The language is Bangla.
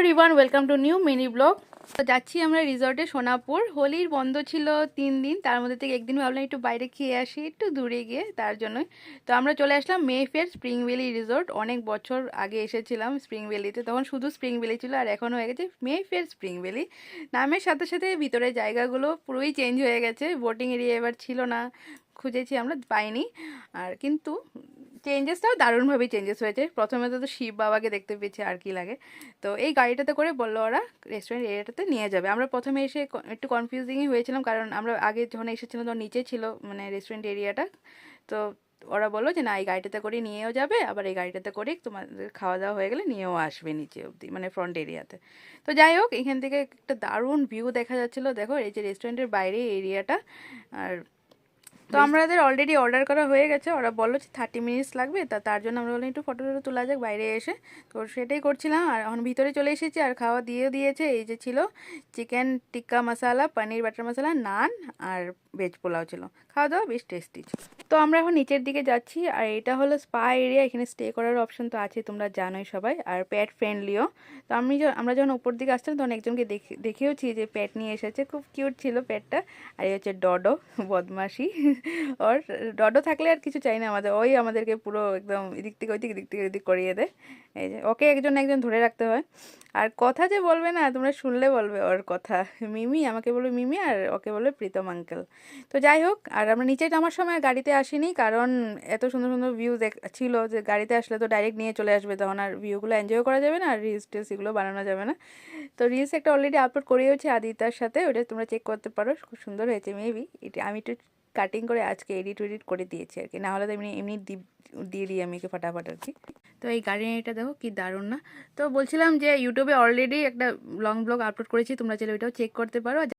Everyone, welcome to new mini blog. তো যাচ্ছি আমরা রিসর্টে সোনাপুর। হোলির বন্ধ ছিল 3 দিন, তার মধ্যে থেকে একদিন ভাবলাম একটু বাইরে খেয়ে আসি, একটু দূরে গিয়ে, তার জন্যই। তো আমরা চলে আসলাম মেফেয়ার স্প্রিং ভ্যালি রিসর্ট। অনেক বছর আগে এসেছিলাম স্প্রিং ভ্যালিতে, তখন শুধু স্প্রিং ভ্যালি ছিল, আর এখন হয়ে গেছে মেফেয়ার স্প্রিং ভ্যালি। নামের সাথে সাথে ভিতরে জায়গাগুলো পুরোই চেঞ্জ হয়ে গেছে। বোটিং এরিয়া এবার ছিল না, খুঁজেছি আমরা পাইনি। আর কিন্তু চেঞ্জেসটাও দারুণভাবেই চেঞ্জেস হয়েছে। প্রথমে তো শিব বাবাকে দেখতে পেয়েছি, আর কি লাগে। তো এই গাড়িটাতে করে বললো ওরা রেস্টুরেন্ট এরিয়াটাতে নিয়ে যাবে। আমরা প্রথমে এসে একটু কনফিউজিংই হয়েছিলাম, কারণ আমরা আগে যখন এসেছিলাম তখন নিচে ছিল মানে রেস্টুরেন্ট এরিয়াটা। তো ওরা বললো যে না, এই গাড়িটাতে করে নিয়েও যাবে, আবার এই গাড়িটাতে করে তোমাদের খাওয়া দাওয়া হয়ে গেলে নিয়েও আসবে নিচে অবধি, মানে ফ্রন্ট এরিয়াতে। তো যাই হোক, এখান থেকে একটা দারুণ ভিউ দেখা যাচ্ছিলো। দেখো এই যে রেস্টুরেন্টের বাইরে এরিয়াটা। আর তো আমাদের অলরেডি অর্ডার করা হয়ে গেছে। ওরা বললো যে 30 মিনিটস লাগবে, তার জন্য আমরা বললাম একটু ফটো টটো তোলা যাক বাইরে এসে। তো সেটাই করছিলাম, আর এখন ভিতরে চলে এসেছি। আর খাওয়া দিয়েছে। এই যে ছিল চিকেন টিক্কা মশালা, পনির বাটার মশলা, নান আর ভেজ পোলাও ছিল। খাওয়া দাওয়া বেশ টেস্টি ছিল। তো আমরা এখন নিচের দিকে যাচ্ছি, আর এটা হলো স্পা এরিয়া। এখানে স্টে করার অপশন তো আছে, তোমরা জানোই সবাই, আর প্যাট ফ্রেন্ডলিও। তো আমরা যখন উপর দিকে আসছিলাম তখন একজনকে দেখেওছি যে প্যাট নিয়ে এসেছে, খুব কিউট ছিল প্যাটটা। আর এই হচ্ছে ডডো, বদমাশি। ওর ডডো থাকলে আর কিছু চাই না আমাদের, ওই আমাদেরকে পুরো একদম এদিক থেকে ওইদিক, এদিক থেকে ওইদিক করিয়ে দেয়। এই যে ওকে একজন একজন ধরে রাখতে হয়। আর কথা যে বলবে না, তোমরা শুনলে বলবে ওর কথা। মিমি আমাকে বলবে মিমি, আর ওকে বলবে প্রীতম আঙ্কেল। তো যাই হোক, আর আমরা নিচে নামার সময় গাড়িতে আসিনি, কারণ এত সুন্দর সুন্দর ভিউ ছিল যে গাড়িতে আসলে তো ডাইরেক্ট নিয়ে চলে আসবে, তখন আর ভিউগুলো এনজয় করা যাবে না, আর রিলস টিলস এগুলো বানানো যাবে না। তো রিলস একটা অলরেডি আপলোড করেওছি আদিতার সাথে, ওটা তোমরা চেক করতে পারো, খুব সুন্দর হয়েছে। মেবি এটা আমি একটু কাটিং করে আজকে এডিট করে দিয়েছি আর কি, না হলে তো এমনি এমনি দিয়ে দিই আমি একে ফটাফট আর কি। তো এই গার্ডেনটা দেখো কি দারুণ না। তো বলছিলাম যে ইউটিউবে অলরেডি একটা লং ব্লগ আপলোড করেছি, তোমরা চাইলে ওইটাও চেক করতে পারো।